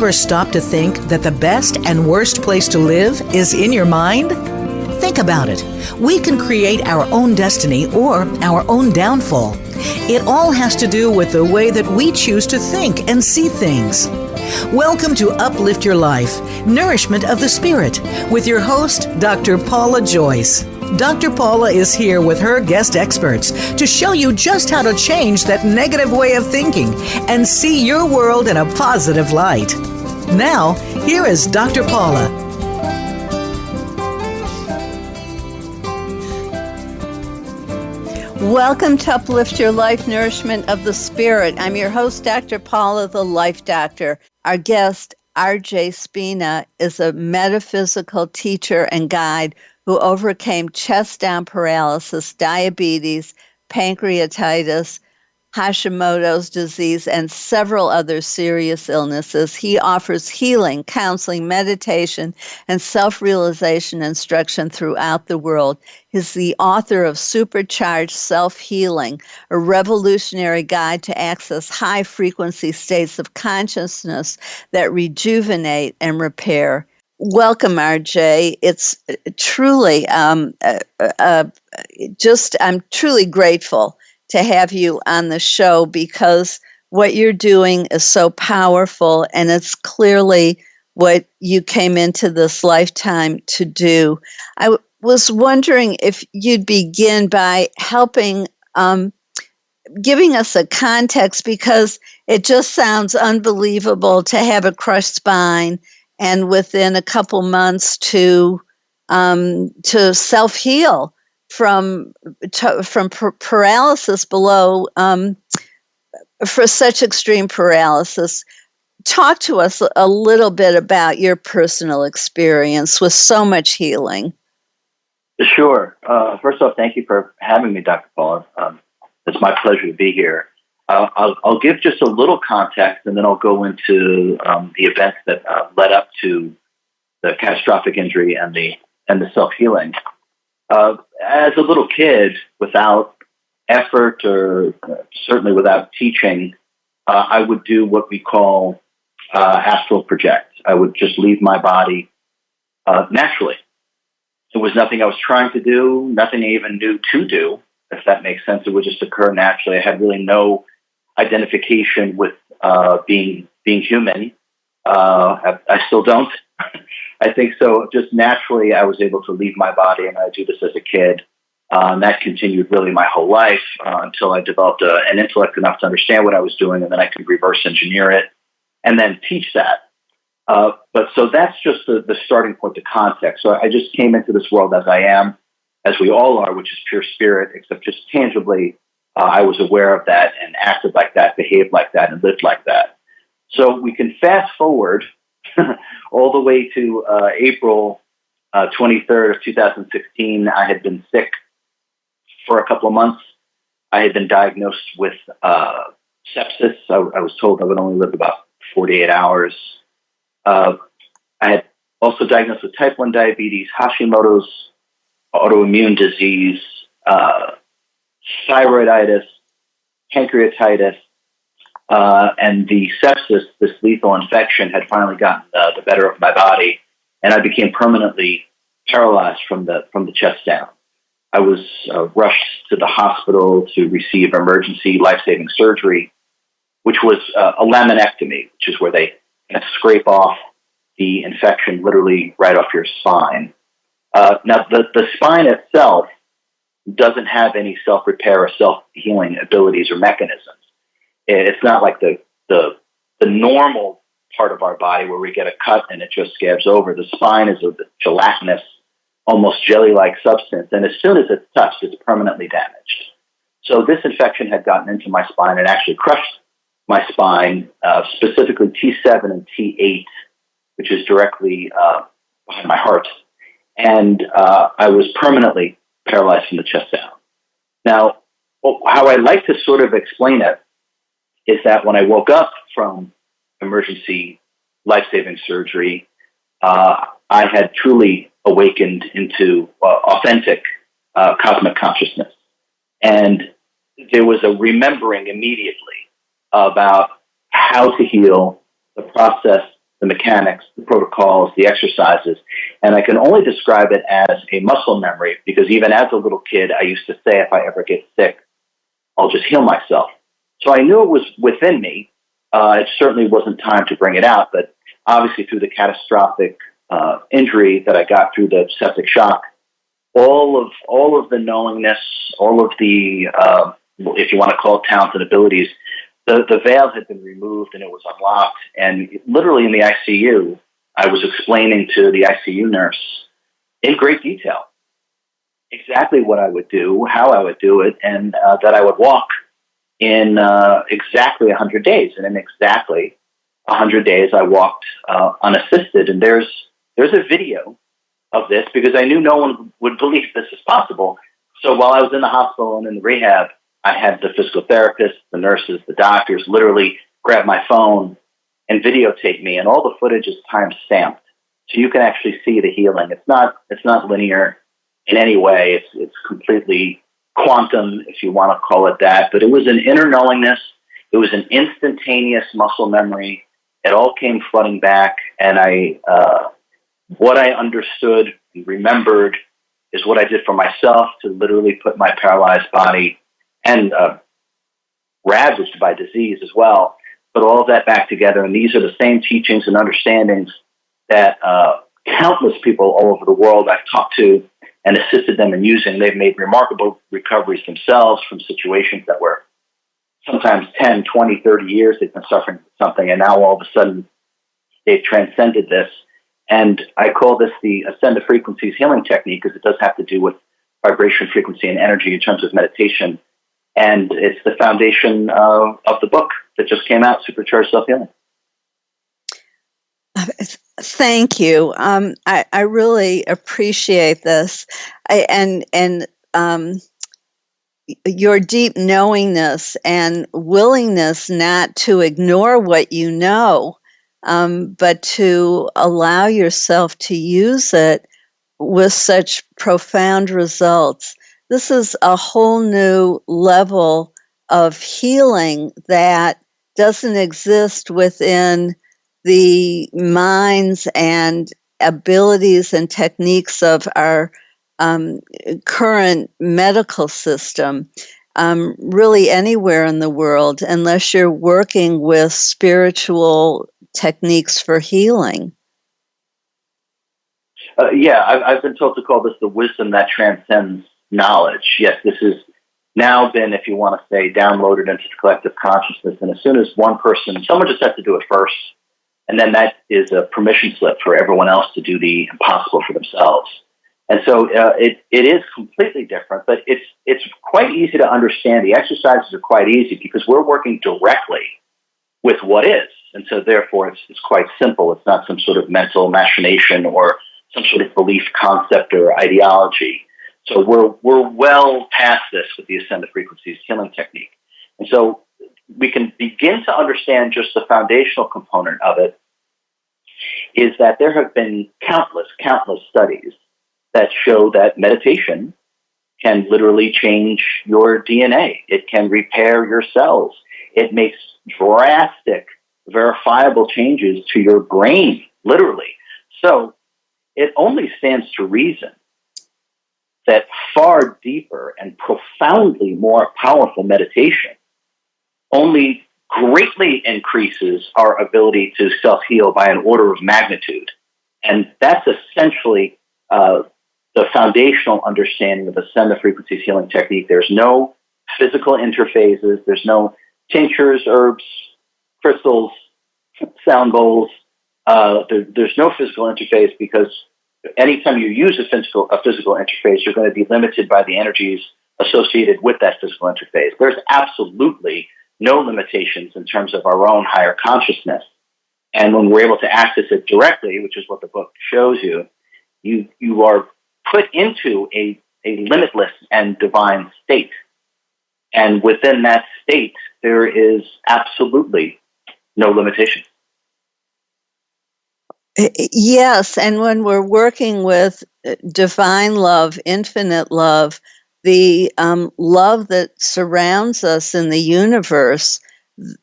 ever stop to think that the best and worst place to live is in your mind? Think about it. We can create our own destiny or our own downfall. It all has to do with the way that we choose to think and see things. Welcome to Uplift Your Life, Nourishment of the Spirit, with your host, Dr. Paula Joyce. Dr. Paula is here with her guest experts to show you just how to change that negative way of thinking and see your world in a positive light. Now, here is Dr. Paula. Welcome to Uplift Your Life, Nourishment of the Spirit. I'm your host, Dr. Paula, the Life Doctor. Our guest, R.J. Spina, is a metaphysical teacher and guide who overcame chest-down paralysis, diabetes, pancreatitis, Hashimoto's disease, and several other serious illnesses. He offers healing, counseling, meditation, and self-realization instruction throughout the world. He's the author of Supercharged Self-Healing, a revolutionary guide to access high-frequency states of consciousness that rejuvenate and repair. Welcome, RJ. It's truly, I'm truly grateful to have you on the show because what you're doing is so powerful and it's clearly what you came into this lifetime to do. I was wondering if you'd begin by helping, giving us a context because it just sounds unbelievable to have a crushed spine and within a couple months to self-heal from paralysis below, for such extreme paralysis. Talk to us a little bit about your personal experience with so much healing. Sure. First off, thank you for having me, Dr. Paula. It's my pleasure to be here. I'll give just a little context, and then I'll go into the events that led up to the catastrophic injury and the self-healing. As a little kid, without effort or certainly without teaching, I would do what we call astral project. I would just leave my body naturally. It was nothing I was trying to do, nothing I even knew to do, if that makes sense. It would just occur naturally. I had really no identification with being human. I still don't. I think so. Just naturally, I was able to leave my body, and I do this as a kid. And that continued really my whole life until I developed an intellect enough to understand what I was doing, and then I could reverse engineer it and then teach that. But so that's just the starting point, the context. So I just came into this world as I am, as we all are, which is pure spirit, except just tangibly, I was aware of that and acted like that, behaved like that, and lived like that. So we can fast forward all the way to April 23rd of 2016. I had been sick for a couple of months. I had been diagnosed with sepsis. I was told I would only live about 48 hours. I had also diagnosed with type 1 diabetes, Hashimoto's autoimmune disease, thyroiditis, pancreatitis, and the sepsis, this lethal infection, had finally gotten the better of my body, and I became permanently paralyzed from the chest down. I was rushed to the hospital to receive emergency life-saving surgery, which was a laminectomy, which is where they scrape off the infection literally right off your spine. Now, the spine itself doesn't have any self-repair or self-healing abilities or mechanisms. It's not like the normal part of our body where we get a cut and it just scabs over. The spine is a gelatinous, almost jelly-like substance, and as soon as it's touched, it's permanently damaged. So this infection had gotten into my spine and actually crushed my spine, specifically T7 and T8, which is directly behind my heart. And I was permanently paralyzed from the chest down. Now, how I like to sort of explain it is that when I woke up from emergency life-saving surgery, I had truly awakened into authentic cosmic consciousness. And there was a remembering immediately about how to heal, the process the mechanics, the protocols, the exercises. And I can only describe it as a muscle memory because even as a little kid, I used to say, if I ever get sick, I'll just heal myself. So I knew it was within me. It certainly wasn't time to bring it out, but obviously through the catastrophic injury that I got through the septic shock, all of the knowingness, all of the, if you want to call it talents and abilities, the veil had been removed and it was unlocked. And literally in the ICU, I was explaining to the ICU nurse in great detail exactly what I would do, how I would do it, and that I would walk in exactly 100 days. And in exactly 100 days, I walked unassisted. And there's a video of this because I knew no one would believe this is possible. So while I was in the hospital and in the rehab, I had the physical therapists, the nurses, the doctors literally grab my phone and videotape me, and all the footage is time stamped, so you can actually see the healing. It's not linear in any way. It's completely quantum, if you want to call it that. But it was an inner knowingness. It was an instantaneous muscle memory. It all came flooding back, and what I understood and remembered is what I did for myself to literally put my paralyzed body and ravaged by disease as well, put all of that back together. And these are the same teachings and understandings that countless people all over the world I've talked to and assisted them in using. They've made remarkable recoveries themselves from situations that were sometimes 10, 20, 30 years they've been suffering from something, and now all of a sudden they've transcended this. And I call this the Ascended Frequencies healing technique because it does have to do with vibration, frequency, and energy in terms of meditation. And it's the foundation of the book that just came out, Supercharged Self-Healing. Thank you. I really appreciate this. And your deep knowingness and willingness not to ignore what you know, but to allow yourself to use it with such profound results. This is a whole new level of healing that doesn't exist within the minds and abilities and techniques of our current medical system, really anywhere in the world, unless you're working with spiritual techniques for healing. I've been told to call this the wisdom that transcends knowledge. Yes, this has now been, if you want to say, downloaded into the collective consciousness. And as soon as one person, someone just has to do it first, and then that is a permission slip for everyone else to do the impossible for themselves. And so it is completely different, but it's quite easy to understand. The exercises are quite easy because we're working directly with what is. And so therefore it's quite simple. It's not some sort of mental machination or some sort of belief concept or ideology. So we're well past this with the Ascended Frequencies healing technique. And so we can begin to understand just the foundational component of it is that there have been countless studies that show that meditation can literally change your DNA. It can repair your cells. It makes drastic, verifiable changes to your brain, literally. So it only stands to reason that far deeper and profoundly more powerful meditation only greatly increases our ability to self-heal by an order of magnitude. And that's essentially the foundational understanding of Ascended Frequencies healing technique. There's no physical interfaces. There's no tinctures, herbs, crystals, sound bowls. There's no physical interface because anytime you use a physical interface, you're going to be limited by the energies associated with that physical interface. There's absolutely no limitations in terms of our own higher consciousness. And when we're able to access it directly, which is what the book shows you, you are put into a limitless and divine state. And within that state, there is absolutely no limitation. Yes, and when we're working with divine love, infinite love, the love that surrounds us in the universe,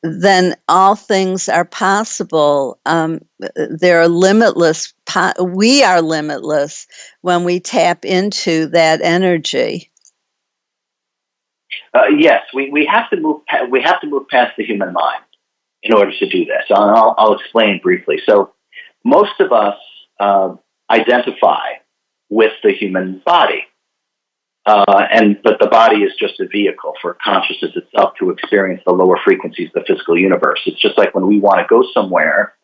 then all things are possible. They're limitless. We are limitless when we tap into that energy. Yes, we have to move. We have to move past the human mind in order to do this. I'll explain briefly. So, most of us identify with the human body, but the body is just a vehicle for consciousness itself to experience the lower frequencies of the physical universe. It's just like when we want to go somewhere,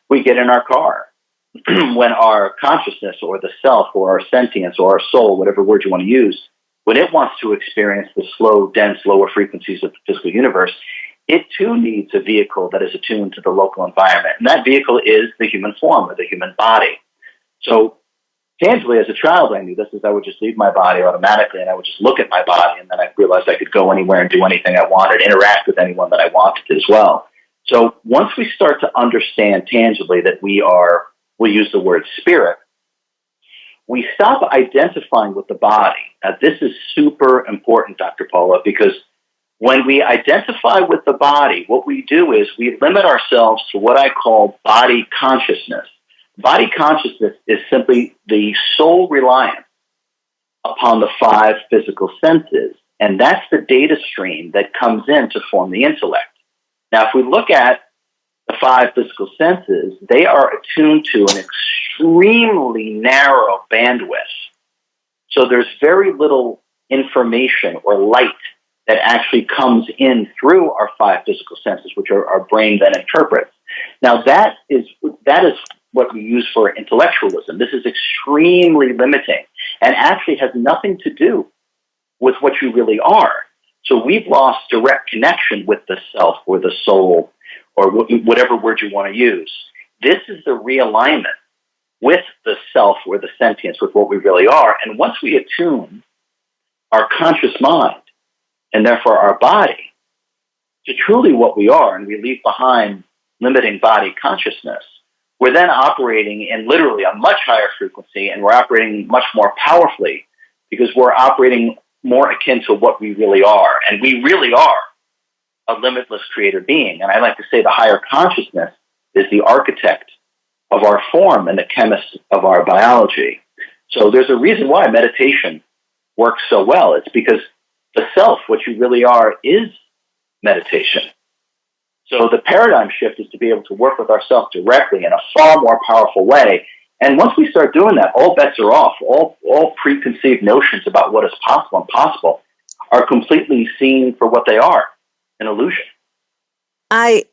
we get in our car. When our consciousness or the self or our sentience or our soul, whatever word you want to use, when it wants to experience the slow, dense, lower frequencies of the physical universe, it too needs a vehicle that is attuned to the local environment. And that vehicle is the human form or the human body. So tangibly, as a child, I knew this is I would just leave my body automatically and I would just look at my body, and then I realized I could go anywhere and do anything I wanted, interact with anyone that I wanted as well. So once we start to understand tangibly that we'll use the word spirit, we stop identifying with the body. Now, this is super important, Dr. Paula, because when we identify with the body, what we do is we limit ourselves to what I call body consciousness. Body consciousness is simply the sole reliance upon the 5 physical senses, and that's the data stream that comes in to form the intellect. Now, if we look at the 5 physical senses, they are attuned to an extremely narrow bandwidth. So there's very little information or light that actually comes in through our 5 physical senses, which our brain then interprets. Now, that is what we use for intellectualism. This is extremely limiting and actually has nothing to do with what you really are. So we've lost direct connection with the self or the soul or whatever word you want to use. This is the realignment with the self or the sentience, with what we really are. And once we attune our conscious mind and therefore our body to truly what we are, and we leave behind limiting body consciousness, we're then operating in literally a much higher frequency, and we're operating much more powerfully because we're operating more akin to what we really are. And we really are a limitless creator being. And I like to say the higher consciousness is the architect of our form and the chemist of our biology. So there's a reason why meditation works so well. It's because the self, what you really are, is meditation. So the paradigm shift is to be able to work with ourselves directly in a far more powerful way. And once we start doing that, all bets are off. All preconceived notions about what is possible and impossible are completely seen for what they are, an illusion. I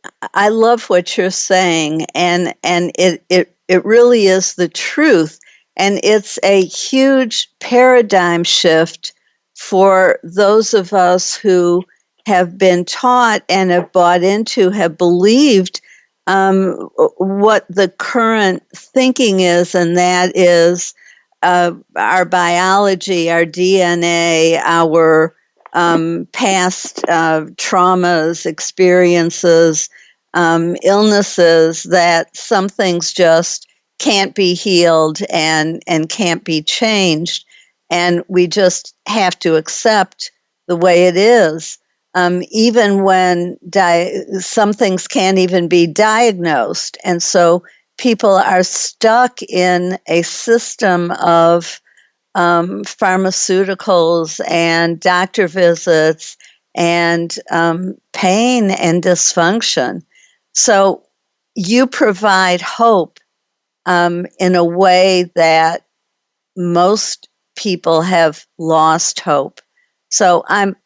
love what you're saying, and it really is the truth, and it's a huge paradigm shift for those of us who have been taught and have bought into, have believed what the current thinking is, and that is our biology, our DNA, our past traumas, experiences, illnesses, that some things just can't be healed and can't be changed. And we just have to accept the way it is. Even when some things can't even be diagnosed. And so people are stuck in a system of pharmaceuticals and doctor visits and pain and dysfunction. So you provide hope in a way that most people have lost hope. So I'm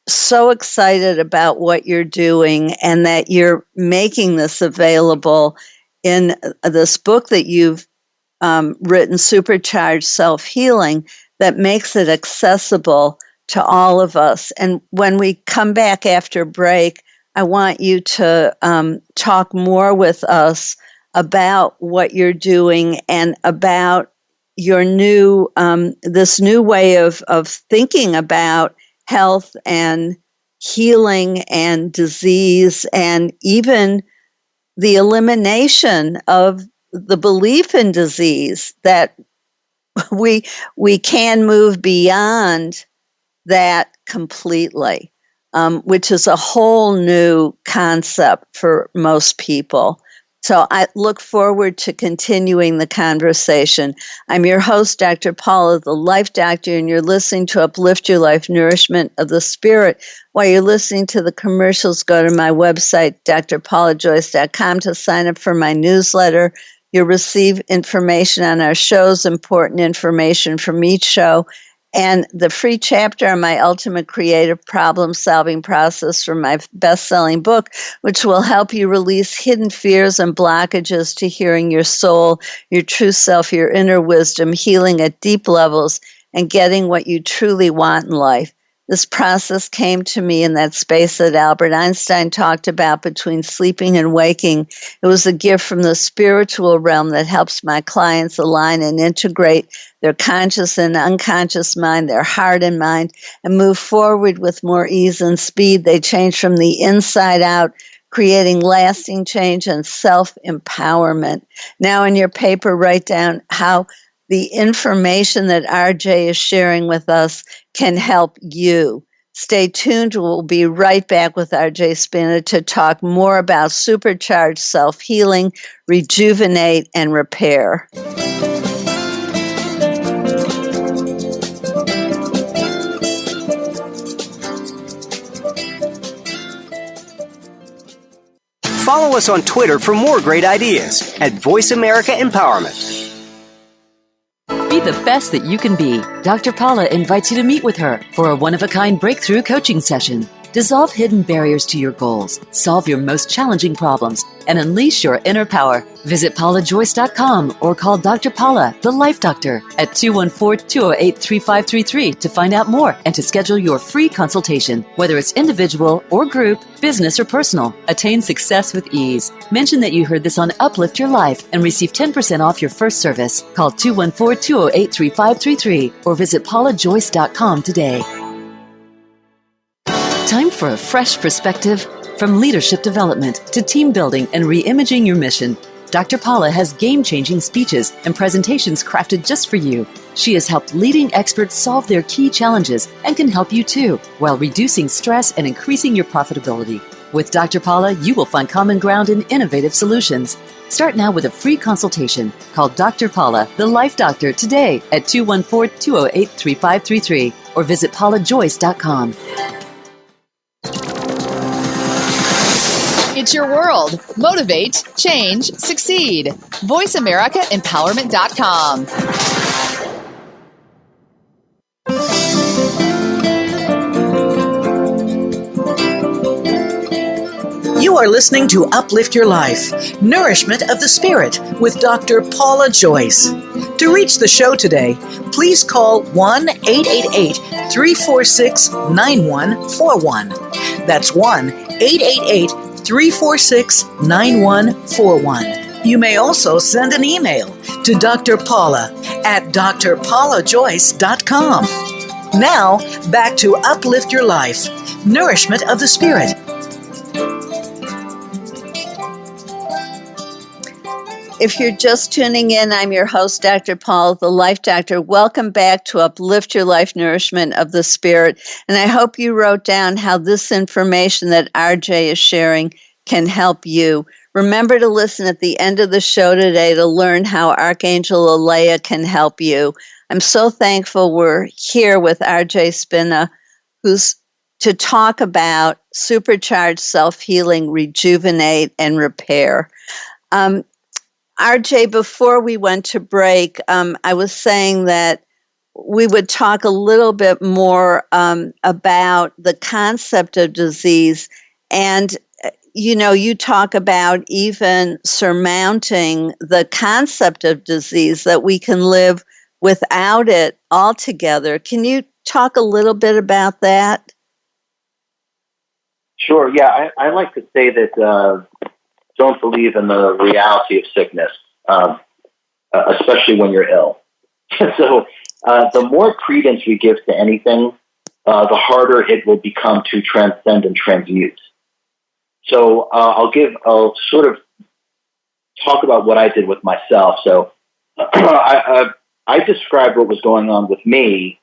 so excited about what you're doing and that you're making this available in this book that you've written, Supercharged Self-Healing, that makes it accessible to all of us. And when we come back after break, I want you to talk more with us about what you're doing and about your new, this new way of thinking about health and healing and disease, and even the elimination of the belief in disease, that we can move beyond that completely. which is a whole new concept for most people. So I look forward to continuing the conversation. I'm your host, Dr. Paula, the Life Doctor, and you're listening to Uplift Your Life, Nourishment of the Spirit. While you're listening to the commercials, go to my website, drpaulajoyce.com, to sign up for my newsletter. You'll receive information on our shows, important information from each show, and the free chapter on my ultimate creative problem-solving process from my best-selling book, which will help you release hidden fears and blockages to hearing your soul, your true self, your inner wisdom, healing at deep levels, and getting what you truly want in life. This process came to me in that space that Albert Einstein talked about between sleeping and waking. It was a gift from the spiritual realm that helps my clients align and integrate their conscious and unconscious mind, their heart and mind, and move forward with more ease and speed. They change from the inside out, creating lasting change and self-empowerment. Now in your paper, write down how the information that RJ is sharing with us can help you. Stay tuned. We'll be right back with RJ Spina to talk more about supercharged self-healing, rejuvenate, and repair. Follow us on Twitter for more great ideas at Voice America Empowerment. Be the best that you can be. Dr. Paula invites you to meet with her for a one-of-a-kind breakthrough coaching session. Dissolve hidden barriers to your goals, solve your most challenging problems, and unleash your inner power. Visit paulajoyce.com or call Dr. Paula, the Life Doctor, at 214-208-3533 to find out more and to schedule your free consultation. Whether it's individual or group, business or personal, attain success with ease. Mention that you heard this on Uplift Your Life and receive 10% off your first service. Call 214-208-3533 or visit paulajoyce.com today. Time for a fresh perspective. From leadership development to team building and re-imaging your mission, Dr. Paula has game-changing speeches and presentations crafted just for you. She has helped leading experts solve their key challenges and can help you too, while reducing stress and increasing your profitability. With Dr. Paula, you will find common ground and innovative solutions. Start now with a free consultation. Call Dr. Paula, the Life Doctor, today at 214-208-3533 or visit paulajoyce.com. It's your world. Motivate, change, succeed. VoiceAmericaEmpowerment.com. You are listening to Uplift Your Life, Nourishment of the Spirit with Dr. Paula Joyce. To reach the show today, please call 1-888-346-9141. That's 1-888-346-9141. You may also send an email to Dr. Paula at drpaulajoyce.com. Now, back to Uplift Your Life, Nourishment of the Spirit. If you're just tuning in, I'm your host, Dr. Paula, the Life Doctor. Welcome back to Uplift Your Life, Nourishment of the Spirit. And I hope you wrote down how this information that RJ is sharing can help you. Remember to listen at the end of the show today to learn how Archangel Alea can help you. I'm so thankful we're here with RJ Spina, who's to talk about supercharged self-healing, rejuvenate, and repair. RJ, before we went to break, I was saying that we would talk a little bit more about the concept of disease. And, you talk about even surmounting the concept of disease, that we can live without it altogether. Can you talk a little bit about that? Sure. Yeah, I like to say that don't believe in the reality of sickness, especially when you're ill. So the more credence we give to anything, the harder it will become to transcend and transmute. So I'll sort of talk about what I did with myself. So I described what was going on with me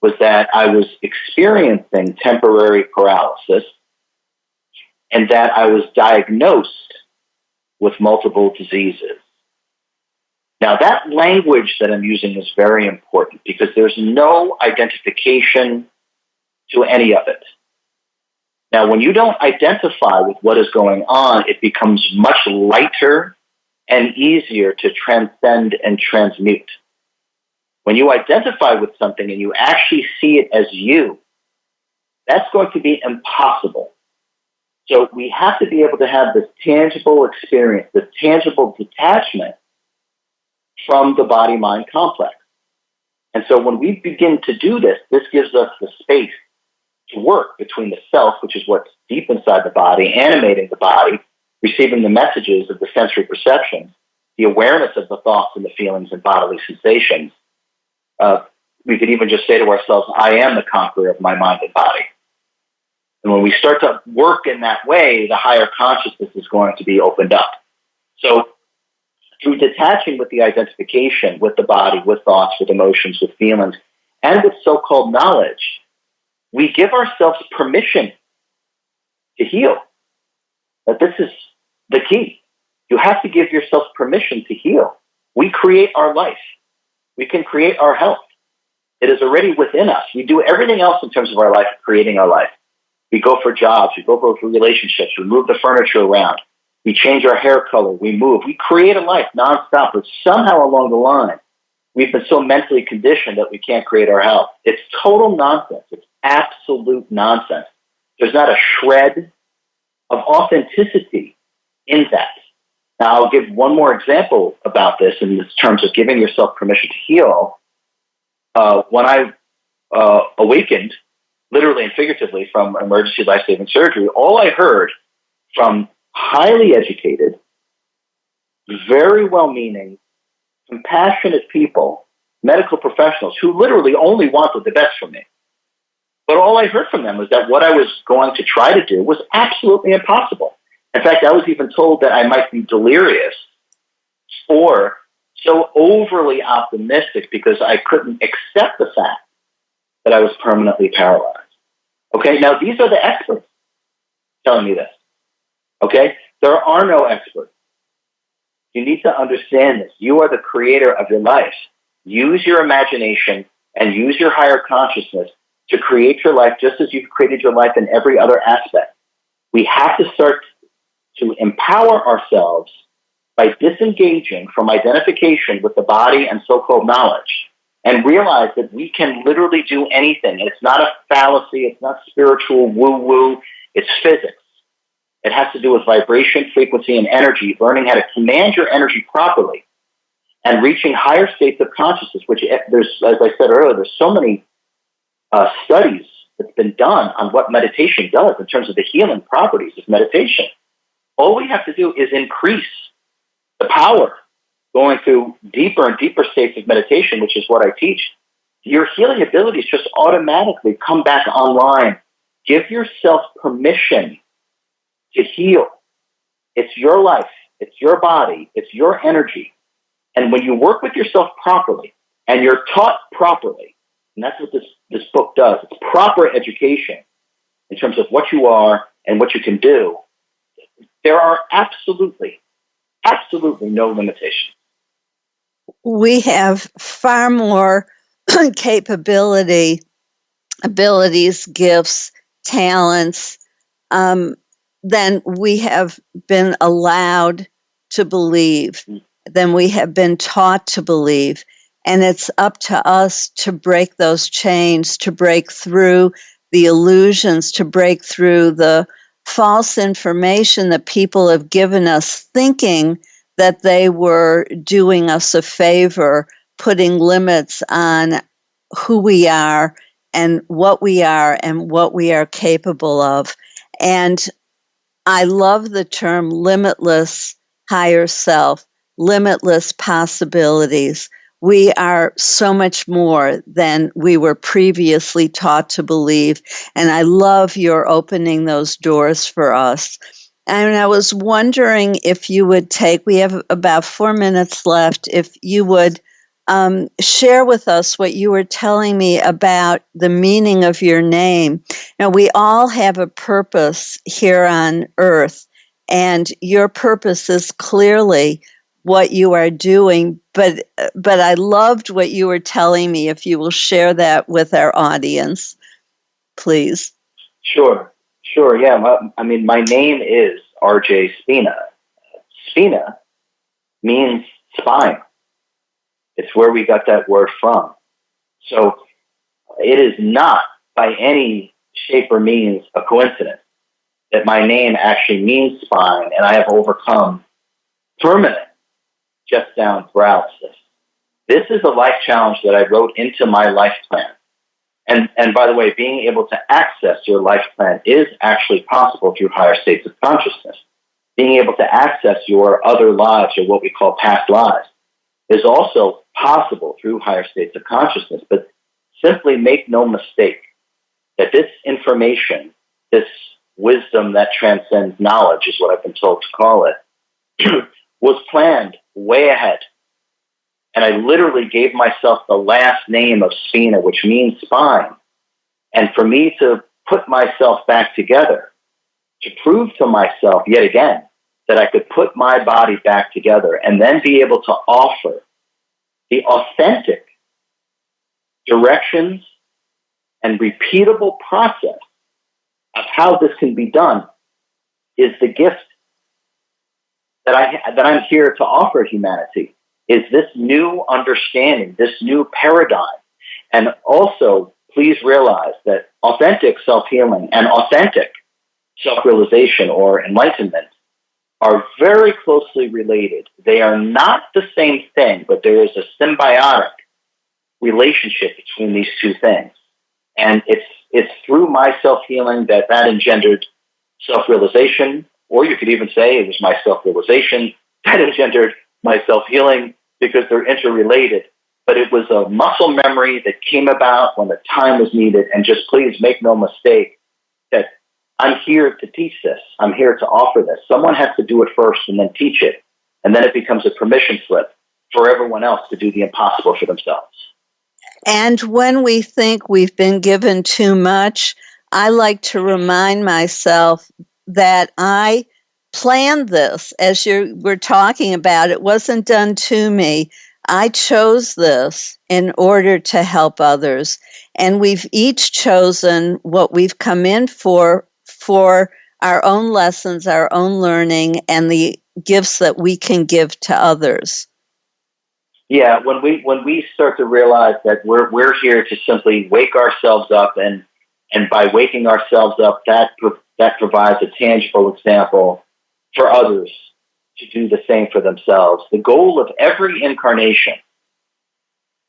was that I was experiencing temporary paralysis and that I was diagnosed with multiple diseases. Now, that language that I'm using is very important because there's no identification to any of it. Now, when you don't identify with what is going on, it becomes much lighter and easier to transcend and transmute. When you identify with something and you actually see it as you, that's going to be impossible. So we have to be able to have this tangible experience, this tangible detachment from the body-mind complex. And so when we begin to do this, this gives us the space to work between the self, which is what's deep inside the body, animating the body, receiving the messages of the sensory perceptions, the awareness of the thoughts and the feelings and bodily sensations. We could even just say to ourselves, I am the conqueror of my mind and body. And when we start to work in that way, the higher consciousness is going to be opened up. So through detaching with the identification with the body, with thoughts, with emotions, with feelings, and with so-called knowledge, we give ourselves permission to heal. But this is the key. You have to give yourself permission to heal. We create our life. We can create our health. It is already within us. We do everything else in terms of our life, creating our life. We go for jobs. We go for relationships. We move the furniture around. We change our hair color. We move. We create a life nonstop. But somehow along the line, we've been so mentally conditioned that we can't create our health. It's total nonsense. It's absolute nonsense. There's not a shred of authenticity in that. Now, I'll give one more example about this in terms of giving yourself permission to heal. When I awakened, literally and figuratively, from emergency life-saving surgery, all I heard from highly educated, very well-meaning, compassionate people, medical professionals who literally only wanted the best for me. But all I heard from them was that what I was going to try to do was absolutely impossible. In fact, I was even told that I might be delirious or so overly optimistic because I couldn't accept the fact that I was permanently paralyzed. Okay, now these are the experts telling me this. Okay, there are no experts. You need to understand this. You are the creator of your life. Use your imagination and use your higher consciousness to create your life just as you've created your life in every other aspect. We have to start to empower ourselves by disengaging from identification with the body and so-called knowledge and realize that we can literally do anything. It's not a fallacy. It's not spiritual woo-woo. It's physics. It has to do with vibration, frequency, and energy, learning how to command your energy properly and reaching higher states of consciousness, which there's, as I said earlier, there's so many studies that's been done on what meditation does in terms of the healing properties of meditation. All we have to do is increase the power going through deeper and deeper states of meditation, which is what I teach. Your healing abilities just automatically come back online. Give yourself permission to heal. It's your life. It's your body. It's your energy. And when you work with yourself properly and you're taught properly, and that's what this book does, it's proper education in terms of what you are and what you can do, there are absolutely no limitations. We have far more abilities, gifts, talents than we have been allowed to believe, than we have been taught to believe. And it's up to us to break those chains, to break through the illusions, to break through the false information that people have given us, thinking that they were doing us a favor, putting limits on who we are and what we are capable of. And I love the term limitless higher self, limitless possibilities. We are so much more than we were previously taught to believe. And I love your opening those doors for us. And I was wondering if you would take, we have about 4 minutes left, if you would share with us what you were telling me about the meaning of your name. Now, we all have a purpose here on earth, and your purpose is clearly what you are doing, but I loved what you were telling me. If you will share that with our audience, please. Sure. Yeah. My name is RJ Spina. Spina means spine. It's where we got that word from. So it is not by any shape or means a coincidence that my name actually means spine, and I have overcome permanent chest down paralysis. This is a life challenge that I wrote into my life plan. And by the way, being able to access your life plan is actually possible through higher states of consciousness. Being able to access your other lives, or what we call past lives, is also possible through higher states of consciousness. But simply make no mistake that this information, this wisdom that transcends knowledge, is what I've been told to call it, was planned way ahead. And I literally gave myself the last name of Spina, which means spine. And for me to put myself back together, to prove to myself yet again that I could put my body back together and then be able to offer the authentic directions and repeatable process of how this can be done, is the gift that I'm here to offer humanity. Is this new understanding, this new paradigm. And also, please realize that authentic self-healing and authentic self-realization or enlightenment are very closely related. They are not the same thing, but there is a symbiotic relationship between these two things. And it's through my self-healing that engendered self-realization, or you could even say it was my self-realization that engendered my self-healing, because they're interrelated. But it was a muscle memory that came about when the time was needed. And just please make no mistake that I'm here to teach this. I'm here to offer this. Someone has to do it first and then teach it. And then it becomes a permission slip for everyone else to do the impossible for themselves. And when we think we've been given too much, I like to remind myself that I planned this. As you were talking about, it wasn't done to me. I chose this in order to help others. And we've each chosen what we've come in for our own lessons, our own learning, and the gifts that we can give to others. Yeah, when we start to realize that we're here to simply wake ourselves up, and by waking ourselves up, that provides a tangible example for others to do the same for themselves. The goal of every incarnation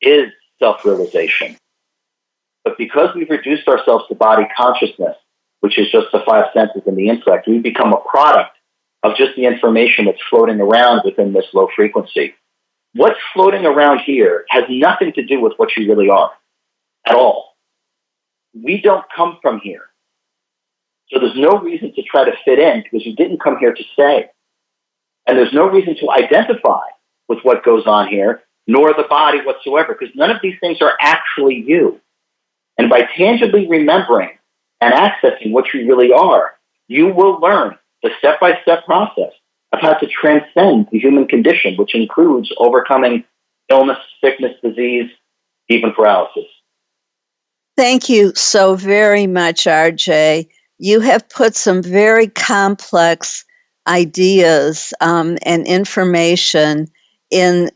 is self-realization. But because we've reduced ourselves to body consciousness, which is just the five senses and the intellect, we become a product of just the information that's floating around within this low frequency. What's floating around here has nothing to do with what you really are at all. We don't come from here. So there's no reason to try to fit in, because you didn't come here to stay. And there's no reason to identify with what goes on here, nor the body whatsoever, because none of these things are actually you. And by tangibly remembering and accessing what you really are, you will learn the step-by-step process of how to transcend the human condition, which includes overcoming illness, sickness, disease, even paralysis. Thank you so very much, RJ. You have put some very complex ideas and information in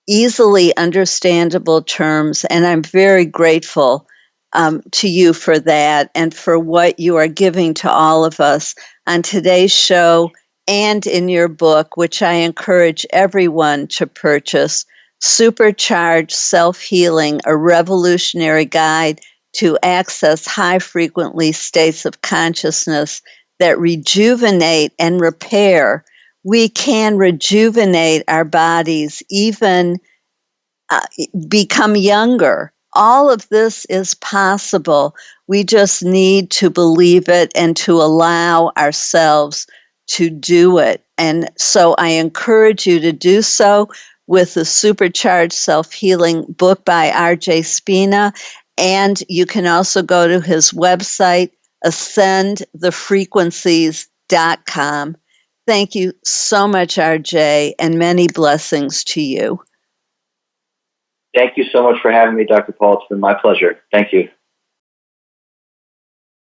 easily understandable terms, and I'm very grateful to you for that and for what you are giving to all of us on today's show and in your book, which I encourage everyone to purchase, Supercharged Self-Healing, a revolutionary guide to access high-frequency states of consciousness that rejuvenate and repair. We can rejuvenate our bodies, even become younger. All of this is possible. We just need to believe it and to allow ourselves to do it. And so I encourage you to do so. with the Supercharged Self-Healing book by R.J. Spina. And you can also go to his website, ascendthefrequencies.com. Thank you so much, RJ, and many blessings to you. Thank you so much for having me, Dr. Paul. It's been my pleasure. Thank you.